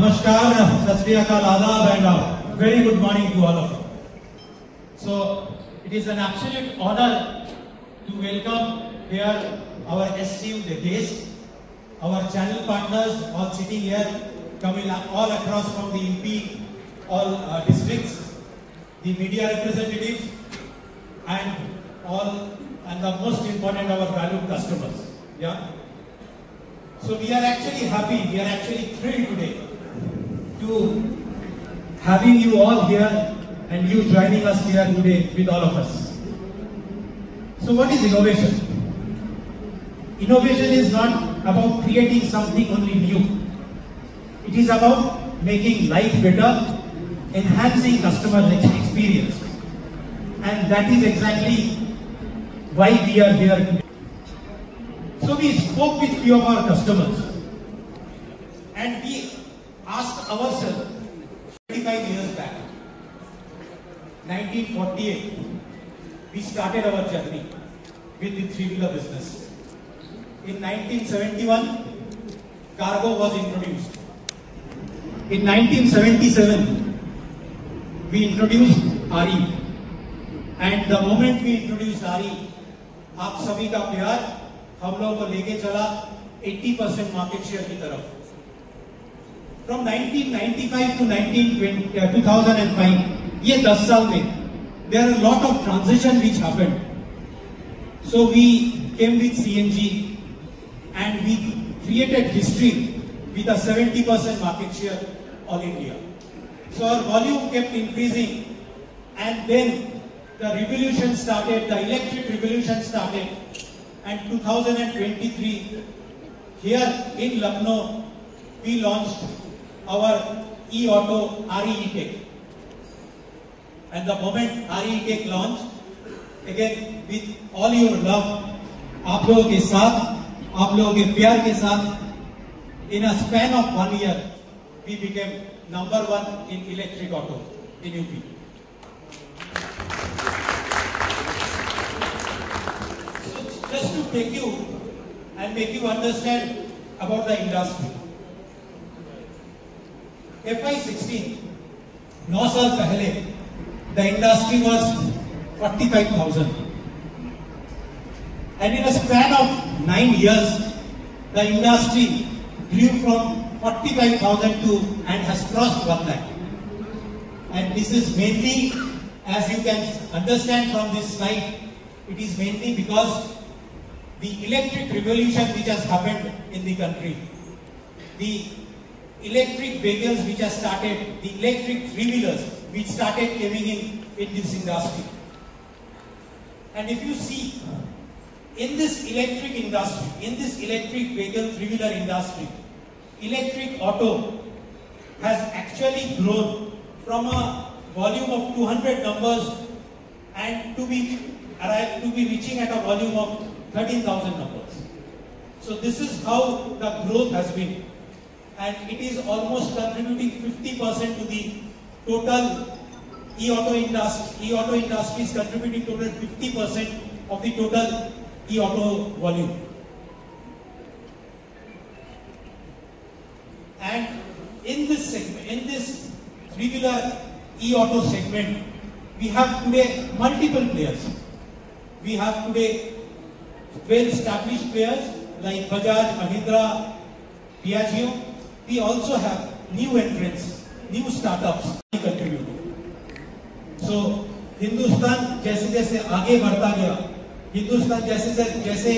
Namaskar, Sat Sri Akal, Adab, and very good morning to all of you. So, it is an absolute honor to welcome here our esteemed guests, our channel partners, all sitting here, coming all across from the UP, all districts, the media representatives, and the most important, our valued customers. Yeah. So we are actually happy, we are actually thrilled today to having you all here and you joining us here today with all of us. So what is innovation? Innovation is not about creating something only new. It is about making life better, enhancing customer experience. And that is exactly why we are here today. So we spoke with few of our customers and we asked ourselves 25 years back, 1948, we started our journey with the three-wheeler business. In 1971, cargo was introduced. In 1977, we introduced RE. And the moment we introduced RE, आप सभी का प्यार हम लोगों को लेके चला 80% market share की तरफ. From 1995 to 2005, ये 10 साल में there are a lot of transition which happened. So we came with CNG and we created history with a 70% market share all India. So our volume kept increasing and then the revolution started, the electric revolution started. And 2023, here in Lucknow, we launched our e-auto RE-Tech. And the moment RE-Tech launched, again with all your love, आप लोगों के साथ, आप लोगों के प्यार के साथ, in a span of 1 year, we became #1 in electric auto in UP. Just to take you and make you understand about the industry. FY16, 9 साल पहले, the industry was 45,000. And in a span of 9 years, the industry grew from 45,000 to and has crossed 1 lakh. And this is mainly, as you can understand from this slide, it is mainly because the electric revolution which has happened in the country, the electric vehicles which has started, the electric three-wheelers which started coming in this industry. And if you see, in this electric industry, in this electric vehicle three-wheeler industry, electric auto has actually grown from a volume of 200 numbers and to be reaching at a volume of 13,000 numbers. So this is how the growth has been, and it is almost contributing 50% to the total e-auto industry. E-auto industry is contributing total 50% of the total e-auto volume. And in this segment, in this three-wheeler e-auto segment, we have today multiple players. We have today well-established players like Bajaj, Mahindra, Piaggio. We also have new entrants, new startups contributing. So, Hindustan जैसे जैसे आगे बढ़ता गया, हिंदुस्तान जैसे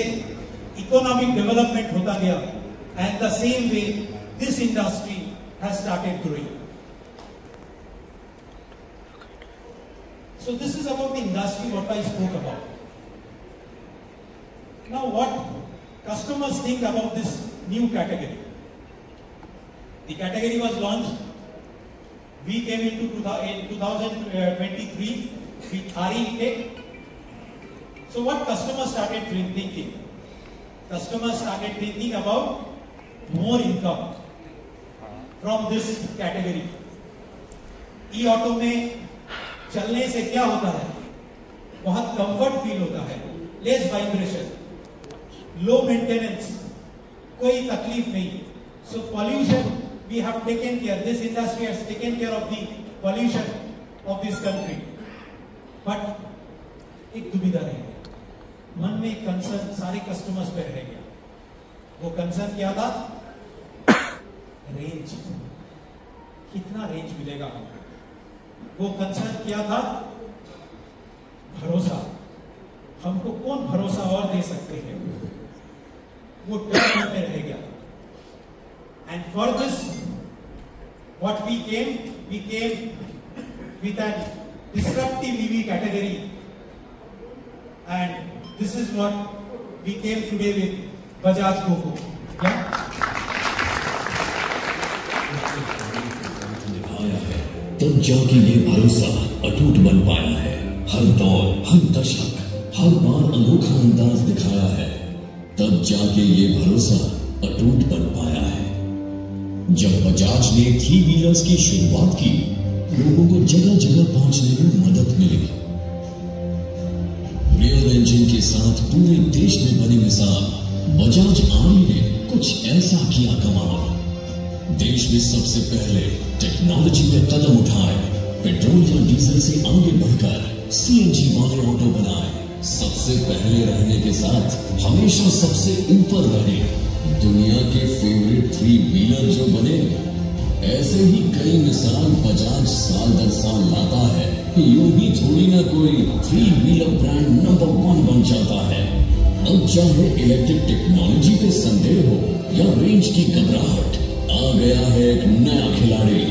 economic development होता गया, and the same way this industry has started growing. So this is about the industry what I spoke about. Now what customers think about this new category? The category was launched. We came into 2023 with RE-Tech. So what customers started thinking? Customers started thinking about more income from this category. E-auto में चलने से क्या होता है? बहुत comfort feel होता है, less vibration, low maintenance, कोई तकलीफ नहीं. So pollution we have taken care, this industry has taken care of the pollution of this country. But एक दुविधा रह गया, मन में एक कंसर्न सारे कस्टमर्स पे रह गया. वो कंसर्न क्या था? रेंज, कितना रेंज मिलेगा हमको. वो कंसर्न क्या था? भरोसा, हमको कौन भरोसा और दे सकते हैं. वो डर में रह गया. And for this, what we came with an disruptive EV category, and this is what we came today with Bajaj Go-Go. Yeah? तब जाके ये भरोसा अटूट बन पाया है. हर दौर, हर दशक, हर बार अनोखा अंदाज दिखाया है. तब जाके ये भरोसा अटूट बन पाया है. जब बजाज ने 3 व्हीलर्स की शुरुआत की, लोगों को जगह जगह पहुंचने में मदद मिली. रियल इंजन के साथ पूरे देश में बनी मिसाल बजाज आर्मी ने कुछ ऐसा किया कमाल. देश में सबसे पहले टेक्नोलॉजी में कदम उठाए, पेट्रोल या डीजल से आगे बढ़कर सीएनजी वाले ऑटो बनाए. सबसे पहले रहने के साथ हमेशा सबसे ऊपर रहे. दुनिया के फेवरेट 3 व्हीलर जो बने, ऐसे ही कई मिसाल बजाज साल दर साल लाता है. यूं ही थोड़ी ना कोई 3 व्हीलर ब्रांड नंबर 1 बन जाता है. अब चाहे इलेक्ट्रिक टेक्नोलॉजी पे संदेह हो या रेंज की घबराहट, आ गया है एक नया खिलाड़ी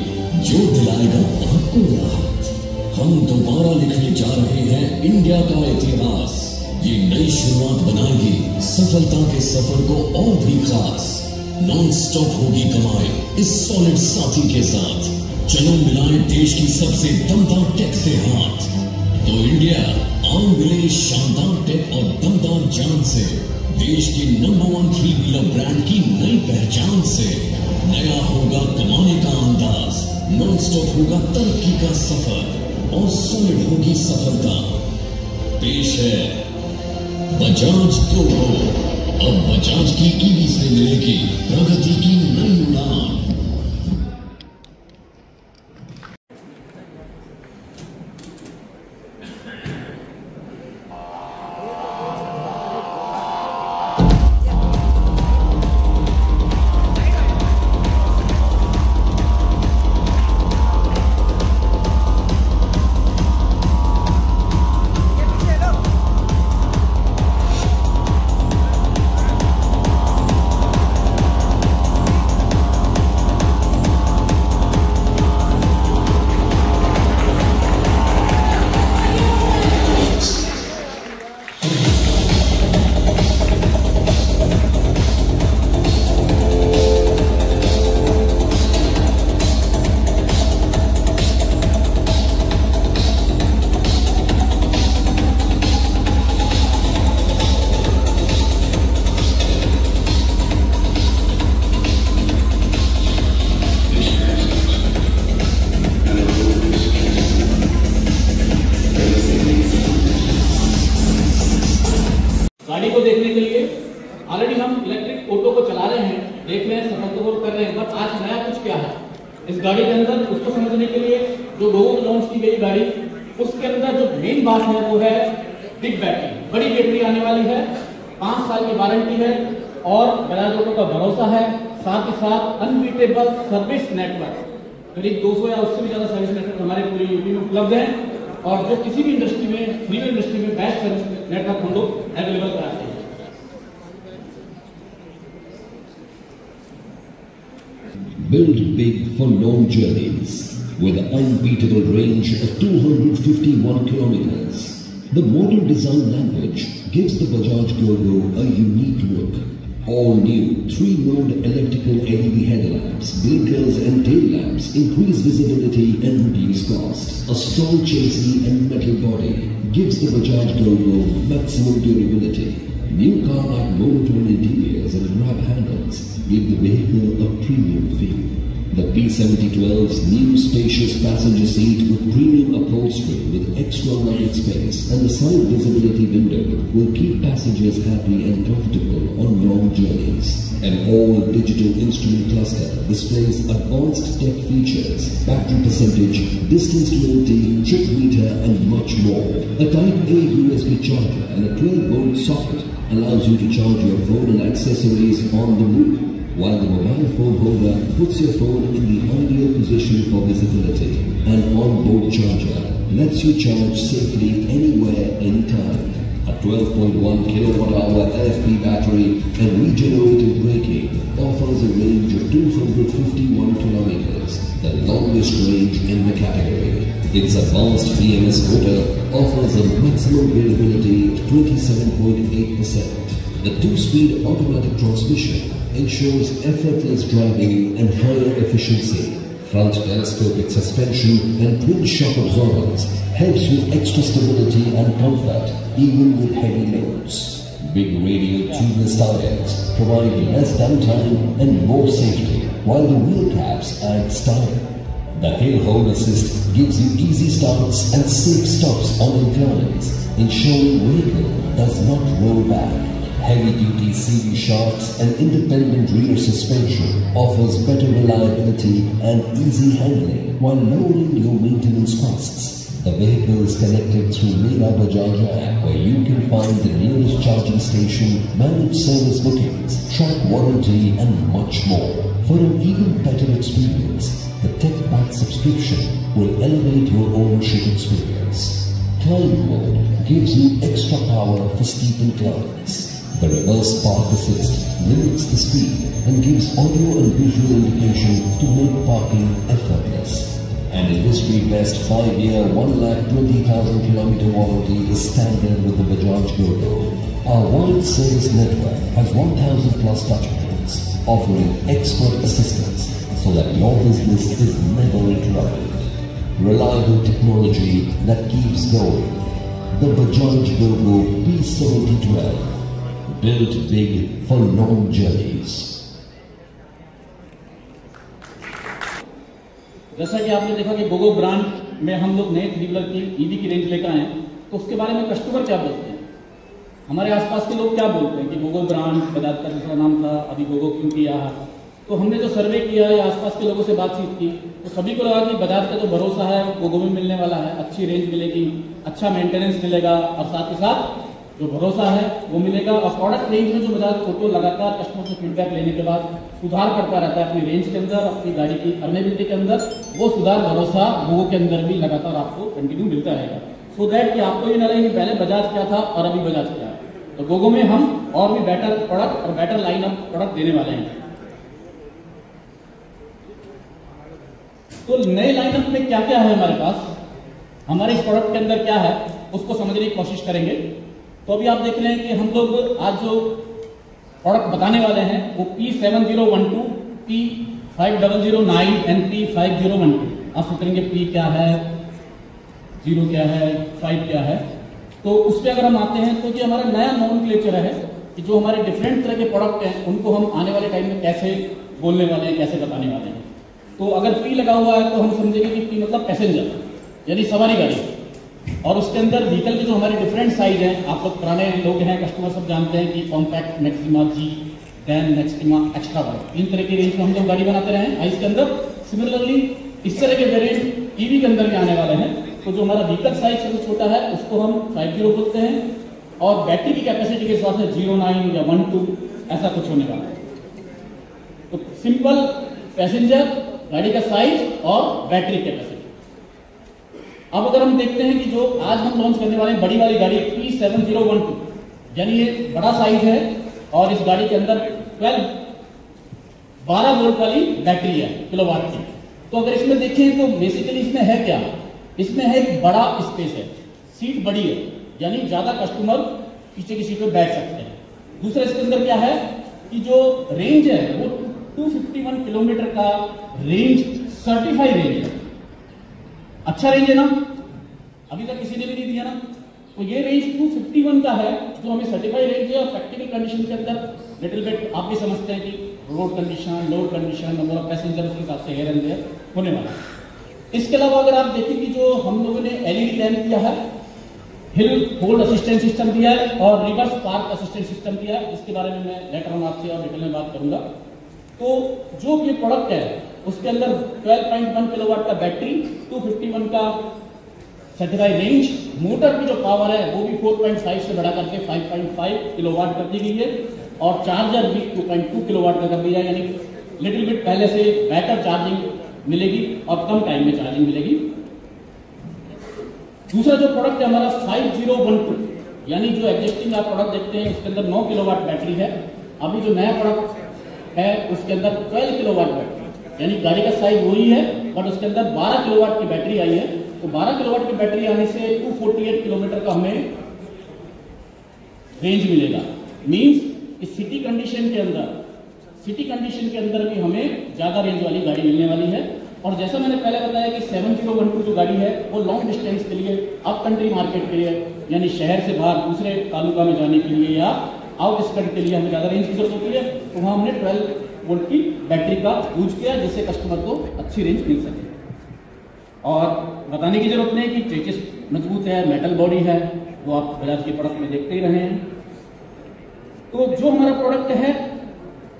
जो दिलाएगा आपको राहत. हम दोबारा लिखने जा रहे हैं इंडिया का इतिहास. ये नई शुरुआत बनाएगी सफलता के सफर को और भी खास. नॉन स्टॉप होगी कमाई इस सॉलिड साथी के साथ. चलो मिलाएं देश की सबसे दमदार टेक से हाथ. तो इंडिया आओ मिले शानदार टेक और दमदार जान से. देश के नंबर 1 3 व्हीलर ब्रांड की नई पहचान से. नया होगा कमाने का अंदाज, नॉन स्टॉप होगा तरक्की का सफर और सॉलिड होगी सफलता. पेश है बजाज गो-गो. अब बजाज की ईवी से मिलेगी प्रगति की नई उड़ान. गाड़ी को देखने के लिए ऑलरेडी हम इलेक्ट्रिक ऑटो को चला रहे हैं, देख रहे हैं, सफलतापूर्वक कर रहे हैं. बट आज नया कुछ क्या है इस गाड़ी के अंदर, उसको समझने के लिए जो लोगों को लॉन्च की गई गाड़ी, उसके अंदर जो मेन बात है वो है बिग बैटरी. बड़ी बैटरी आने वाली है, 5 साल की वारंटी है और बजाज ऑटो का भरोसा है. साथ ही साथ अनबीटेबल सर्विस नेटवर्क, करीब 200 या उससे भी ज्यादा सर्विस नेटवर्क हमारे पूरी यूपी में उपलब्ध है. और जो किसी भी इंडस्ट्री में, फ्री इंडस्ट्री में बेस्ट सर्विस नेटवर्क हम लोग अवेलेबल कराते हैं. Build big for long journeys with an unbeatable range of 251 kilometers. The modern design language gives the Bajaj Go-Go a unique look. All new 3-mode electrical LED headlamps, blinkers and tail lamps increase visibility and reduce cost. A strong chassis and metal body gives the Bajaj Go-Go maximum durability. New car-like monotone interiors and grab handles give the vehicle a premium feel. The P7012's new spacious passenger seat with premium upholstery with extra luggage space and the side visibility window will keep passengers happy and comfortable on long journeys. An all-digital instrument cluster displays advanced tech features, battery percentage, distance to empty, trip meter and much more. A Type-A USB charger and a 12-volt socket allows you to charge your phone and accessories on the move, while the mobile phone holder puts your phone in the ideal position for visibility. An on-board charger lets you charge safely anywhere, anytime. A 12.1 kWh LFP battery and regenerative braking offers a range of 251 kilometers, the longest range in the category. Its advanced BMS motor offers a maximum variability of 27.8%. The 2-speed automatic transmission ensures effortless driving and higher efficiency. Front telescopic suspension and twin shock absorbers helps with extra stability and comfort even with heavy loads. Big radial tubeless tires provide less downtime and more safety, while the wheel caps add style. The hill hold assist gives you easy starts and safe stops on inclines, ensuring vehicle does not roll back. Heavy-duty CV shocks and independent rear suspension offers better reliability and easy handling while lowering your maintenance costs. The vehicle is connected through Mera Bajaj app, where you can find the nearest charging station, manage service bookings, track warranty and much more. For an even better experience, the TechPack subscription will elevate your ownership experience. Climb mode gives you extra power for steep inclines. The reverse park assist limits the speed and gives audio and visual indication to make parking effortless. An industry-best 5-year, 1,20,000 kilometer warranty is standard with the Bajaj Gogo. Our wide service network has 1,000 plus touchpoints, offering expert assistance so that your business is never interrupted. Reliable technology that keeps going. The Bajaj Gogo P7012. Built big for long journeys. जैसा कि आपने देखा कि Gogo brand में हम लोग नए 3 wheeler की ईवी की रेंज लेकर आए, तो उसके बारे में कस्टमर क्या बोलते हैं, हमारे आसपास के लोग क्या बोलते हैं कि गोगो ब्रांड, बजाज का दूसरा नाम था, अभी गोगो क्यों किया। तो हमने जो सर्वे किया या आसपास के लोगों से बातचीत की तो सभी को लगा कि बजाज का जो भरोसा है गोगो में मिलने वाला है, अच्छी रेंज मिलेगी, अच्छा मेंटेनेंस मिलेगा और साथ ही साथ जो भरोसा है वो मिलेगा। और प्रोडक्ट रेंज में जो बजाज ऑटो लगातार कस्टमर से फीडबैक लेने के बाद सुधार करता रहता है अपनी रेंज के अंदर, अपनी गाड़ी की अर्नेबिलिटी के अंदर, वो सुधार भरोसा गोगो के अंदर भी लगातार आपको कंटिन्यू मिलता रहेगा। सो दैट कि आपको ये न लगे कि पहले बजाज क्या था और अभी बजाज क्या है। तो गोगो में हम और भी बेटर प्रोडक्ट और बेटर लाइन ऑफ प्रोडक्ट देने वाले हैं। तो नए लाइनअप में क्या क्या है हमारे पास, हमारे इस प्रोडक्ट के अंदर क्या है उसको समझने की कोशिश करेंगे। तो अभी आप देख रहे हैं कि हम लोग आज जो प्रोडक्ट बताने वाले हैं वो P7012, P5009 एंड P5012। आप सोचेंगे P क्या है, 0 क्या है, 5 क्या है। तो उस पर अगर हम आते हैं तो ये हमारा नया नॉमेनक्लेचर है कि जो हमारे डिफरेंट तरह के प्रोडक्ट हैं उनको हम आने वाले टाइम में कैसे बोलने वाले हैं, कैसे बताने वाले हैं। तो अगर P लगा हुआ है तो हम समझेंगे कि P मतलब पैसेंजर, यानी सवारी गाड़ी। और उसके अंदर व्हीकल के जो हमारे डिफरेंट साइज हैं, आप लोग पुराने लोग हैं, कस्टमर सब जानते हैं कि कॉम्पैक्ट, मैक्सिमा, जी, देन मैक्सिमा, एक्स्ट्रा वाइड, इन तरह की रेंज में हम लोग गाड़ी बनाते रहे हैं आइस के अंदर। सिमिलरली इस तरह के वेरिएंट ईवी के अंदर भी आने वाले हैं। तो जो हमारा व्हीकल साइज सबसे छोटा है उसको हम 50 बोलते हैं और बैटरी की कैपेसिटी के हिसाब से 09 या 12 ऐसा कुछ होने वाला है। तो सिंपल पैसेंजर, गाड़ी का साइज और बैटरी कैपेसिटी। अब अगर हम देखते हैं कि जो आज हम लॉन्च करने वाले हैं बड़ी वाली गाड़ी P7012, यानी ये बड़ा साइज है और इस गाड़ी के अंदर 12 वोल्ट वाली बैटरी है किलोवाट की। तो अगर इसमें देखें तो बेसिकली इसमें है क्या, इसमें है एक बड़ा स्पेस है, सीट बड़ी है, यानी ज्यादा कस्टमर पीछे की सीट पे बैठ सकते हैं। दूसरा इसके अंदर क्या है कि जो रेंज है वो 251 किलोमीटर का रेंज, सर्टिफाइड रेंज है। अच्छा रेंज है ना, अभी तक किसी ने भी नहीं दिया ना। तो ये रेंज 251 का है जो हमें सर्टिफाइड रेंज है। और प्रैक्टिकल कंडीशन के अंदर लिटिल बिट आप भी समझते हैं कि road condition, load condition, number of passenger, उसके हिसाब से हेयर एंड देयर होने वाला है। इसके अलावा अगर आप देखें कि जो हम लोगों ने LED लैंप दिया है, हिल होल्ड असिस्टेंट सिस्टम दिया है और रिवर्स पार्क असिस्टेंट सिस्टम दिया है, इसके बारे में मैं लेटर ऑन आपसे और डिटेल में बात करूंगा। तो जो ये प्रोडक्ट है उसके अंदर 12.1 किलोवाट का बैटरी, 251 का सर्टिफाइड रेंज, मोटर की जो पावर है वो भी 4.5 से बढ़ा करके 5.5 किलोवाट कर दी गई है और चार्जर भी 2.2 किलोवाट का कर दिया है, यानी लिटिल बिट पहले से बेटर चार्जिंग मिलेगी और कम टाइम में चार्जिंग मिलेगी। दूसरा जो प्रोडक्ट है हमारा 5012, यानी जो एग्जिस्टिंग आप प्रोडक्ट देखते हैं उसके अंदर 9 किलोवाट बैटरी है। अभी जो नया प्रोडक्ट है उसके अंदर 12 किलोवाट बैटरी, यानी गाड़ी का साइज वही है बट उसके अंदर 12 किलोवाट की बैटरी आई है। तो 12 किलोवाट की बैटरी आने से 248 किलोमीटर का हमें रेंज मिलेगा। मींस इस सिटी कंडीशन के अंदर भी हमें ज्यादा रेंज वाली गाड़ी मिलने वाली है। और जैसा मैंने पहले बताया कि 7012 जो गाड़ी है वो लॉन्ग डिस्टेंस के लिए, अप कंट्री मार्केट के लिए, यानी शहर से बाहर दूसरे तालुका में जाने के लिए या आउट स्कर्ट के लिए हमें ज़्यादा रेंज की जरूरत होती है। तो वहाँ हमने 12 वोल्ट की बैटरी का यूज किया जिससे कस्टमर को अच्छी रेंज मिल सके। और बताने की जरूरत नहीं कि चेसिस मजबूत है, मेटल बॉडी है, वो आप बजाज के प्रोडक्ट में देखते ही रहे हैं। तो जो हमारा प्रोडक्ट है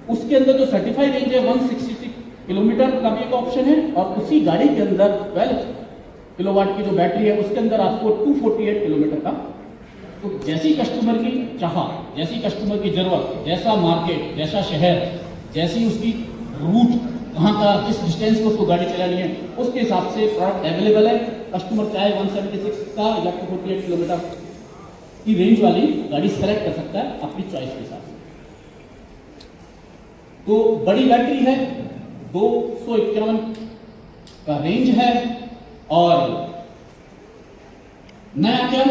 उसके अंदर जो सर्टिफाइड रेंज है 166 किलोमीटर का भी एक ऑप्शन है और उसी गाड़ी के अंदर 12 किलोवाट की जो बैटरी है उसके अंदर आपको 248 किलोमीटर का। तो जैसी कस्टमर की चाह, जैसी कस्टमर की जरूरत, जैसा मार्केट, जैसा शहर, जैसी उसकी रूट, कहाँ का किस डिस्टेंस को उसको गाड़ी चलानी है, उसके हिसाब से प्रोडक्ट अवेलेबल है। कस्टमर चाहे 176 का या 248 किलोमीटर की रेंज वाली गाड़ी सेलेक्ट कर सकता है अपनी चॉइस के हिसाब से। तो बड़ी बैटरी है, 251 का रेंज है और नया क्या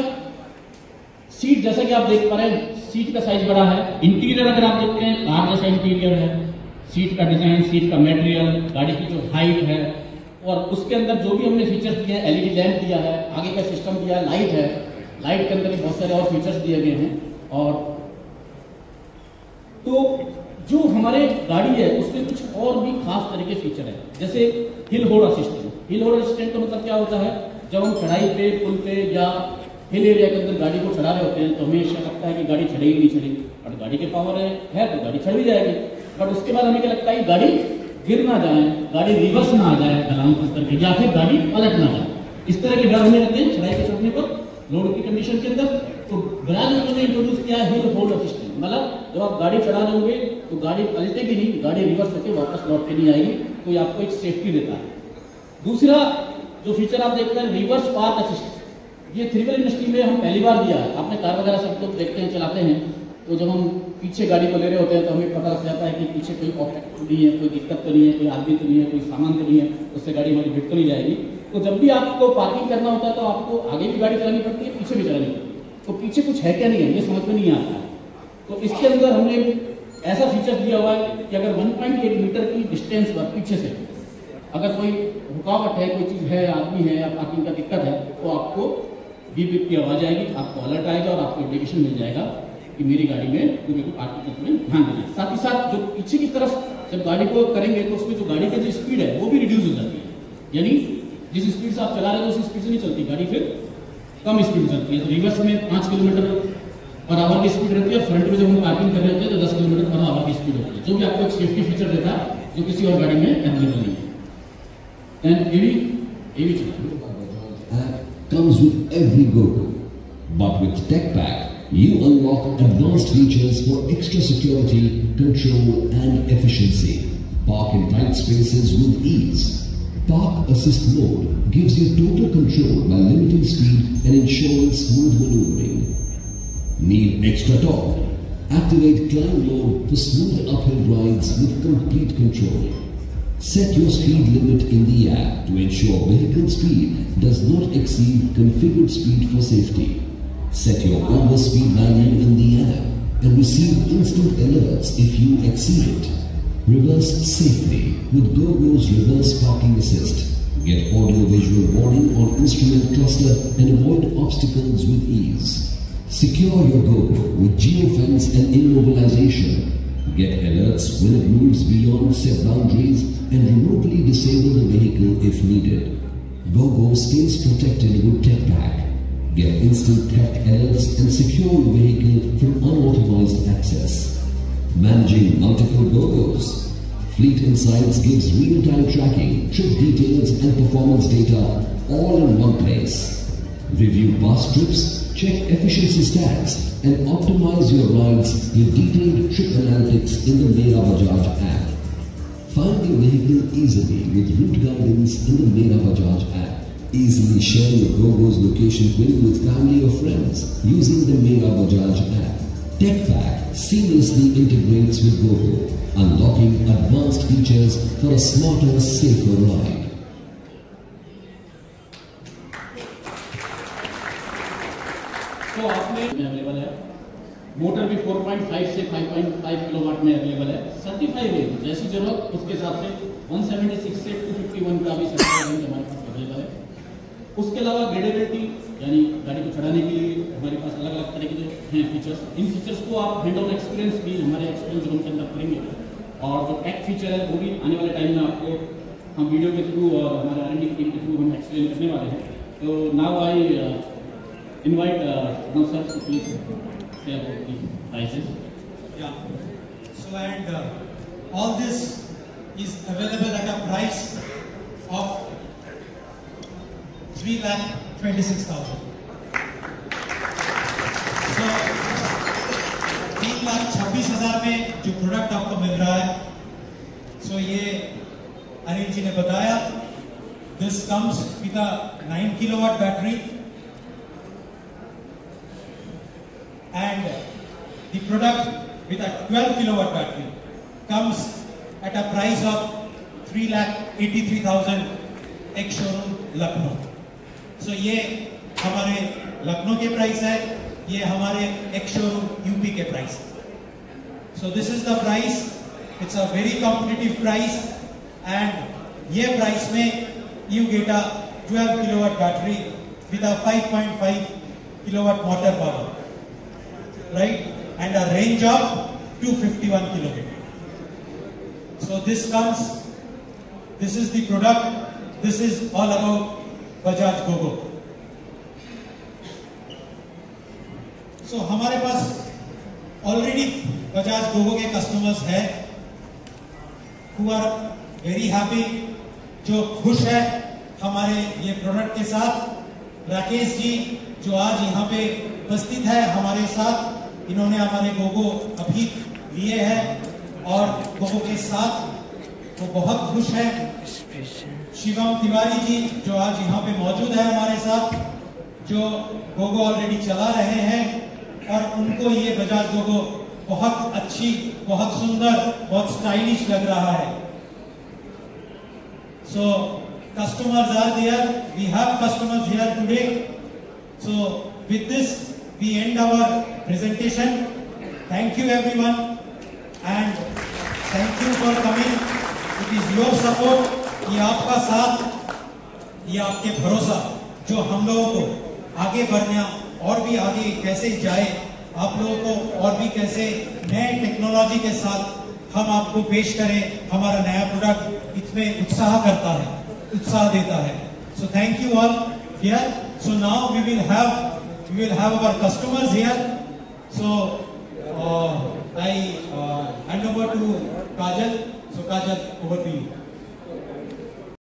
सीट, जैसा कि आप देख पा रहे हैं सीट का साइज बड़ा है। इंटीरियर अगर आप देखते हैं कार जैसा इंटीरियर है, सीट का डिजाइन, सीट का मटेरियल, गाड़ी की जो हाइट है और उसके अंदर जो भी हमने फीचर्स दिए हैं, LED लैंप दिया है, आगे का सिस्टम दिया है, लाइट है, लाइट के अंदर बहुत सारे और फीचर्स दिए गए हैं। और तो जो हमारे गाड़ी है उसमें कुछ और भी खास तरह के फीचर है, जैसे hill hold assistant. Hill hold assistant का मतलब क्या होता है, जब हम चढ़ाई पे, पुल पे या हिल एरिया के अंदर गाड़ी को चढ़ा रहे होते हैं तो हमें ऐसा लगता है कि गाड़ी चढ़ेगी नहीं चढ़ेगी, और गाड़ी के पावर है तो गाड़ी चढ़ भी जाएगी। बट उसके बाद हमें क्या लगता है गाड़ी गिर ना जाए, गाड़ी रिवर्स ना आ जाए ढलान पर करके, या फिर गाड़ी पलट ना जाए, इस तरह के डर हमें रहते हैं चढ़ाई पे चढ़ने पर लोड की कंडीशन के अंदर। तो बजाज ने इंट्रोड्यूस किया है हिल होल्ड असिस्टेंट, मतलब जब आप गाड़ी चढ़ा रहे होंगे तो गाड़ी पलटेगी नहीं, गाड़ी रिवर्स होकर वापस लौट के नहीं आएगी, तो ये आपको एक सेफ्टी देता है। दूसरा जो फीचर आप देखते हैं रिवर्स पार्क असिस्टेंट, ये 3 व्हीलर इंडस्ट्री में हम पहली बार दिया है। आपने कार वगैरह सब लोग देखते हैं, चलाते हैं, तो जब हम पीछे गाड़ी को ले रहे होते हैं तो हमें पता लग जाता है कि पीछे कोई ऑब्जेक्ट तो नहीं है, कोई दिक्कत तो नहीं है, कोई आदमी तो नहीं है, कोई सामान तो नहीं है, उससे गाड़ी हमारी हिट तो नहीं जाएगी। तो जब भी आपको पार्किंग करना होता है तो आपको आगे भी गाड़ी चलानी पड़ती है, पीछे भी चलानी पड़ती है, तो पीछे कुछ है क्या नहीं है ये समझ में नहीं आता है। तो इसके अंदर हमने ऐसा फीचर दिया हुआ है कि अगर 1.8 मीटर की डिस्टेंस पर पीछे से अगर कोई रुकावट है, कोई चीज़ है, आदमी है या पार्किंग का दिक्कत है, तो आपको बीप की आवाज़ आएगी, आपको अलर्ट आएगा और आपको इंडिकेशन मिल जाएगा कि मेरी गाड़ी में तो मेरे को पार्किंग में ध्यान देना है। साथ ही साथ जो पीछे की तरफ जब गाड़ी को करेंगे तो उसमें जो गाड़ी की जो स्पीड है वो भी रिड्यूस हो जाती है, यानी जिस स्पीड से आप चला रहे हो उस स्पीड से नहीं चलती गाड़ी, फिर कम स्पीड चलती है। तो रिवर्स में 5 किलोमीटर पर आवर की स्पीड रहती है, फ्रंट में जब हम पार्किंग कर रहे होते हैं तो 10 किलोमीटर पर आवर की स्पीड होती है, जो भी आपको एक सेफ्टी फीचर देता है जो किसी और गाड़ी में अवेलेबल नहीं है। Comes with every Gogo, but with TechPack, you unlock advanced features for extra security, control and efficiency. Park in tight spaces with ease. Park Assist Mode gives you total control by limiting speed and ensuring smooth maneuvering. Need extra torque? Activate Climb Mode for smooth uphill rides with complete control. Set your speed limit in the app to ensure vehicle speed does not exceed configured speed for safety. Set your overspeed value in the app and receive instant alerts if you exceed it. Reverse safely with Gogo's Reverse Parking Assist. Get audio-visual warning on instrument cluster and avoid obstacles with ease. Secure your Gogo with geofence and immobilization. Get alerts when it moves beyond set boundaries and remotely disable the vehicle if needed. Gogo stays protected with TechPack. Get instant theft alerts and secure your vehicle from unauthorized access. Managing multiple Gogos. Fleet Insights gives real-time tracking, trip details and performance data all in one place. Review past trips, check efficiency stats and optimize your rides with detailed trip analytics in the Mera Bajaj app. Find your vehicle easily with route guidance in the Mera Bajaj app. Easily share your Gogo's location pin with family or friends using the Mera Bajaj app. TechPack seamlessly integrates with Gogo, unlocking advanced features for a smarter, safer ride. तो आपने available है, motor भी 4.5 से 5.5 kilowatt में available है, certified है, जैसी जरूरत उसके हिसाब से 176 से 251 का भी सर्टिफाइड हमारे पास अवेलेबल है। उसके अलावा ग्रेडेबिलिटी यानी गाड़ी को चढ़ाने के लिए हमारे पास अलग अलग तरह के जो हैं फीचर्स, इन फीचर्स को आप हैंड ऑन एक्सपीरियंस भी हमारे एक्सपीरियंस जोन के अंदर करेंगे और जो टेक फीचर है वो भी आने वाले टाइम में आपको हम वीडियो के थ्रू और हमारे R&D टीम के थ्रू हम एक्सप्लेन करने वाले हैं। तो now I invite Sir to please say about the prices. Yeah. So and all this is available at a price of 3,26,000. So 3,26,000 में जो प्रोडक्ट आपको मिल रहा है, so ये अनिल जी ने बताया, this comes with a 9 kilowatt battery. And the product with a 12 kilowatt battery comes at a price of 3,83,000 ex-showroom Lucknow. So ये हमारे लखनऊ के प्राइस है, ये हमारे ex-showroom यूपी के प्राइस है. So this is the price. It's a very competitive price and ये price में you get a 12 kilowatt battery with a 5.5 kilowatt motor power. Right, and a range of 251 kilometers. So this is the product, this is all about Bajaj Gogo. So हमारे पास already Bajaj Gogo के customers हैं who are very happy, जो खुश है हमारे ये product के साथ। राकेश जी जो आज यहाँ पे उपस्थित है हमारे साथ, इन्होंने हमारे गोगो अभी लिए हैं और गोगो के साथ वो बहुत खुश है। शिवम तिवारी जी जो आज यहाँ पे मौजूद है हमारे साथ, जो गोगो ऑलरेडी चला रहे हैं और उनको ये बजाज गोगो बहुत अच्छी, बहुत सुंदर, बहुत स्टाइलिश लग रहा है। So customers are there, we have customers here today. So with this we end our presentation. Thank you everyone and thank you for coming. It is your support, ये आपका साथ, ये आपके भरोसा जो हम लोगों को आगे बढ़ना और भी आगे कैसे जाए, आप लोगों को और भी कैसे नए टेक्नोलॉजी के साथ हम आपको पेश करें, हमारा नया प्रोडक्ट इसमें उत्साह करता है, उत्साह देता है। So thank you all here. So now we will have our customers here. So I hand over to Kajal. So Kajal, over to you.